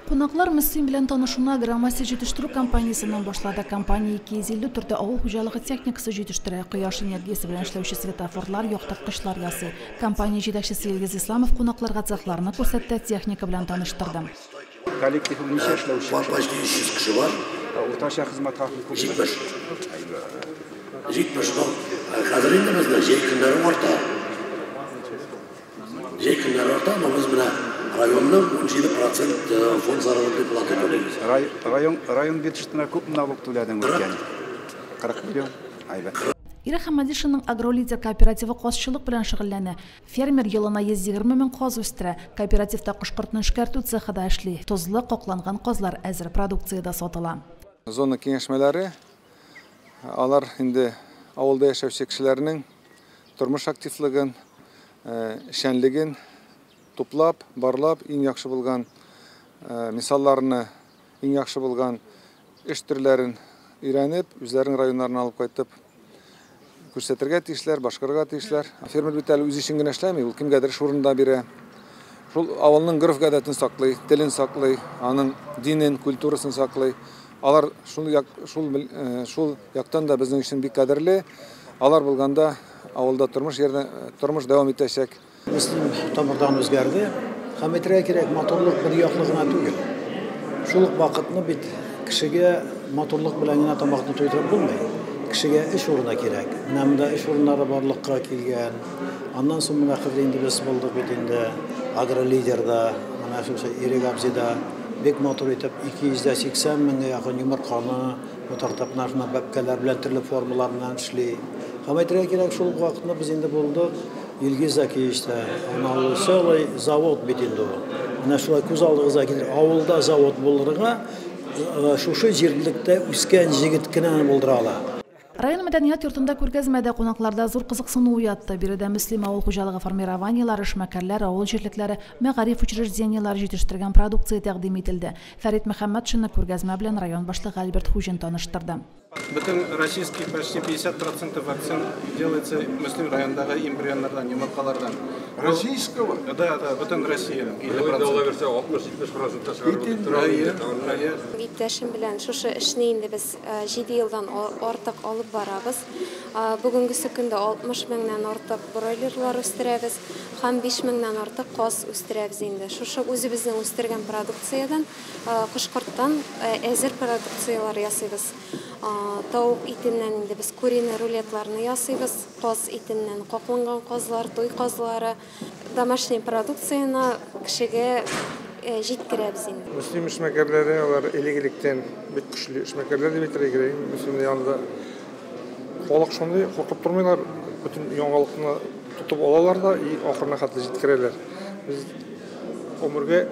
Qonaqlar Müslim bilen tanışuna Gramasi жетиштирүү компаниясынан башлады. Компания 250 түрдө авыл хуҗалыгы техникасы жетиштирә. Кояш энергиясы белән эшләүче светофорлар, яктырткычлар ясый. Компания җитәкчесе Илгиз Исламов кунакларга цехларны күрсәтте, техника белән таныштырды. Коллектив ничә эшләүче? Почти 100 кеше бар. Уртача хезмәт хакы күп. 70 был. Хәзер инде бездә җәй көннәре арта. Җәй көннәре арта, но без менә районның 17% фонд заработной платы төлейбез. Район бюджетына күп налог түләдең үткән. 40 миллион. Айбат. Ира Хамадишинның агролидер кооперативы козчылык белән шөгыльләнә. Фермер елына 120 мең коз үстерә. Кооперативта кошкыртны эшкәртү цехында эшли. Тозлы, кокланган козлар әзер продукциядә сатыла. Зона киңәшмәләре алар инде авылда яшәүче кешеләрнең тормыш активлыгын, эшчәнлеген туплап, барлап, иң яхшы булган мисалларны, иң яхшы булган эш төрләрен өйрәнеп, үзләренең районнарына алып кайтып күрсәтергә тиешләр, башкарырга тиешләр. Фермер бит әле үз эшен генә эшләми, ул кемгәдер шурында бирә. Шул авылның гореф-гадәтен саклый, телен саклый, аның динен, культурасын саклый. Алар шул яктан да безнең өчен бик кадерле. Алар булганда авылда тормыш дәвам итәчәк. Müslim тамырдан үзгәрде. Хәметрә кирәк моторлык бер яклы гына түгел. Шул ук вакытны бит кешегә моторлык белән генә тамакны туйдырып булмый. Кешегә эш урыны кирәк. Менә эш урыннары барлыкка килгән. Аннан соң менә хәзер инде без булдык бит инде агролидерда, менә шушы Ирек абзыйда бик мотор итеп 280 меңгә якын йомырканы, мотортапнарны бәбкәләр белән төрле формалар белән эшли. Хәметрә кирәк шул вакытны без инде булдык. Илгиз Закиевичтә, аналы селый завод бит инде ул. Менә шулай күз алдыгызга килер, авылда завод булырга, шушы җирлектә үскән җигет кенә булдыра ала. Район мәдәният йортында күргәзмәдә кунакларда зур кызыксыну уятты. Биредә Мөслим авыл хуҗалыгы формированиеләре, эшмәкәрләр, авыл җирлекләре, мәгариф учреждениеләре җитештерген продукция тәкъдим ителде. Фәрит Мөхәммәтшинны күргәзмә белән район башлыгы Альберт Хуҗин таныштырды. Bütün российский почти 50% вакцин делается Муслим райондагы эмбрионнардан, йомыркалардан. Российского? Да, bütün Россия. Иптәшем белән шушы эшне инде без 7 елдан артык алып барабыз. Бүгенге көндә 60 меңнән артык бройлерлар үстерәбез, һәм 5 меңнән артык коз үстерәбез инде. Шушы үзебезнең үстергән продукциядан, кошкырттан әзер продукциялар ясыйбыз. Тауык итеннән инде без куриный рулетларны ясыйбыз, коз итеннән кокланган козлар, туй козлары, домашний продукцияны кешегә җиткерәбез инде. Мөслим эшмәкәрләре алар элегилектән бик көчле эшмәкәрләр дип әйтергә кирәк. Мөслим янында халык шундый куркып тормыйлар, бүтән яңалыкны тотып алалар да и ахырына хәтле җиткерәләр. Без өмергә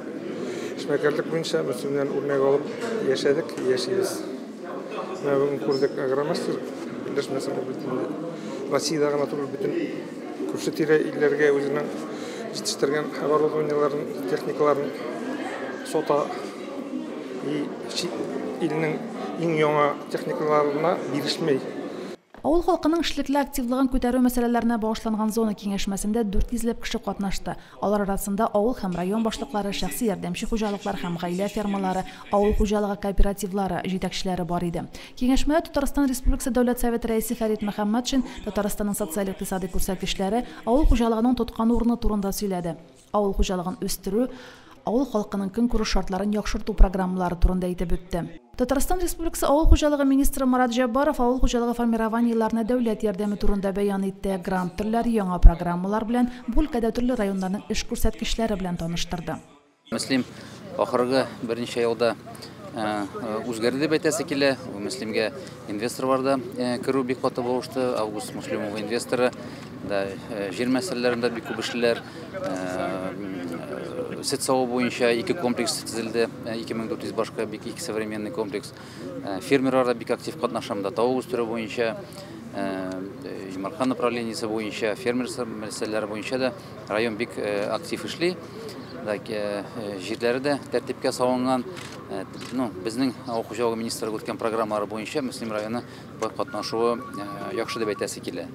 эшмәкәрлек буенча Мөслимнән үрнәк алып яшәдек, яшибез. Бүгін көрдік агромастер бірлесмесін Россиядағы натурал бүтін көрші тирә илләргә өзінің жетіштірген оборудованияларын, техникаларын сота илнең иң яңа техникаларына бирешмей. Авыл халкының эшлекле активлыгын күтәрү мәсьәләләренә багышланган зона киңәшмәсендә 400 кеше катнашты. Алар арасында авыл һәм район башлыклары, шәхси ярдәмче хуҗалыклар һәм гаилә фермалары, авыл хуҗалыгы кооперативлары җитәкчеләре бар иде. Киңәшмәдә Татарстан Республикасы Дәүләт Советы рәисе Фәрит Мөхәммәтшин Татарстанның социаль-икътисади күрсәткечләре авыл хуҗалыгының тоткан урыны турында сөйләде. Авыл хуҗалыгын үстерү, авыл халкының көнкүреш шартларын яхшырту программалары турында әйтеп үтте. Татарстан Республикасы авыл хуҗалыгы министры Марат Җаббаров авыл хуҗалыгы формированиеләренә дәүләт ярдәме турында бәян итте. Грант төрләре, яңа программалар белән бу өлкәдә төрле районнарның эш күрсәткечләре белән таныштырды. Мөслим ахыргы берничә елда үзгәрде дип әйтәсе килә. Мөслимгә инвестор бар да, керү бик каты булышты. Август Мөслимов инвесторы да җир мәсьәләләрендә бик күп эшләр. Сөт саву буенча 2 комплекс төзелде, 2400 башка бик 2 современный комплекс. Фермерлар да бик актив катнашамда, тауык үстерү буенча, йомырка направлениесе буенча, фермер мәсьәләләре буенча да район бик актив эшли. Җирләре дә тәртипкә салынган. Безнең авыл хуҗалыгы министрлыгы үткән программалар буенча Мөслим районы катнашуы яхшы дип әйтәсе килә.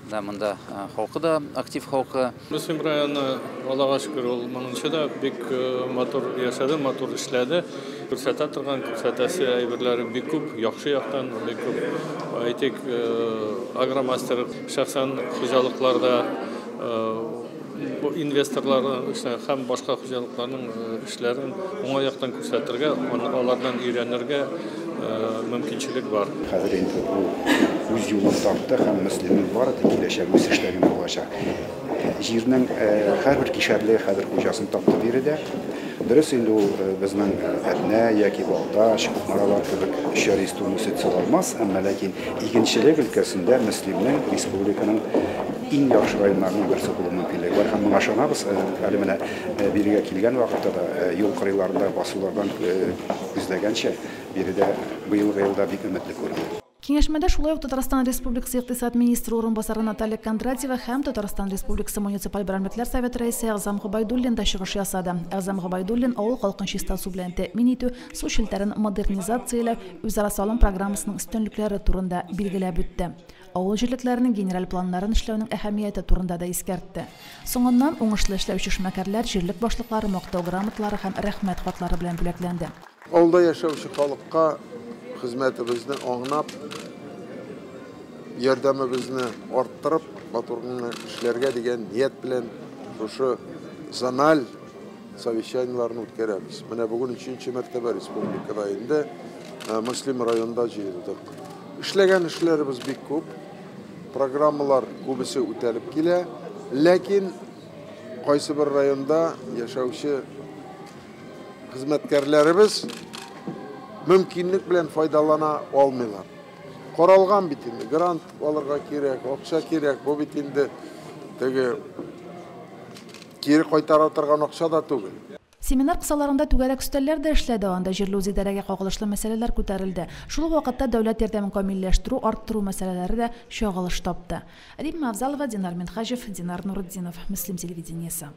да мында халкы да актив халкы. Муслим районы Аллага шүкүр ул монунча да бик матур яшады, матур эшләде. Күрсәтә торган күрсәтәсе әйберләре бик күп, яхшы яктан бик күп. Әйтик, агромастер шәхсән хуҗалыкларда инвесторлар һәм башка хуҗалыкларның эшләрен уңай яктан күрсәтергә, алардан өйрәнергә мөмкинчелек бар. Хәзер инде бу үз юлын тапты һәм Мөслимнең бары тик киләчәк үсешләрен булачак. Җирнең һәрбер кишәрле хәзер хуҗасын тапты биредә. Дөрес инде ул безнең Әднә яки Балташ, Кукмаралар кебек шәристун үсет салмас, әмма ләкин игенчелек өлкәсендә Мөслимнең республиканың иң яхшы районнарының берсе булу мөмкинлеге бар һәм моңа ышанабыз. Әле менә бирегә килгән вакытта да юл кырыйларында басулардан күзләгәнчә биредә быелгы елда бик өметле күренә. Киңәшмәдә шулай ук Татарстан Республикасы икътисад министры урынбасары Наталья Кондратьева һәм Татарстан Республикасы муниципаль берәмлекләр советы рәисе Әгъзам Гобайдуллин да чыгыш ясады. Әгъзам Гобайдуллин авыл халкын чиста су белән тәэмин итү, су челтәрен модернизацияләү, үзара салым программасының өстенлекләре турында билгеләп үтте. Авыл җирлекләренең генераль планнарын эшләүнең әһәмияте турында да искәртте. Соңыннан уңышлы эшләүче эшмәкәрләр, җирлек башлыклары мактау грамоталары һәм рәхмәт хатлары белән бүләкләнде. Авылда яшәүче халыкка хезмәтебезне аңлап, ярдәмебезне арттырып, матурлыгын эшләргә дигән ният белән шушы зональ совещаниеләрне үткәрәбез. Менә бүген 3нче мәртәбә республика районында, Мөслим районында җыелдык. Эшләгән эшләребез бик күп, программалар күбесе үтәлеп килә, ләкин кайсы бер районда яшәүче хезмәткәрләребез мөмкинлек белән файдалана алмыйлар. Каралган бит инде, грант алырга кирәк, акча кирәк, бу бит инде теге кире кайтара торган акча да түгел. Семинар кысаларында түгәрәк өстәлләр дә эшләде, анда җирле үзидарәгә кагылышлы мәсьәләләр күтәрелде. Шул ук вакытта дәүләт ярдәмен камилләштерү, арттыру мәсьәләләре дә чагылыш тапты. Рима Авзалова, Динар Минхаҗев, Динар Нурытдинов, Мөслим телевидениесе.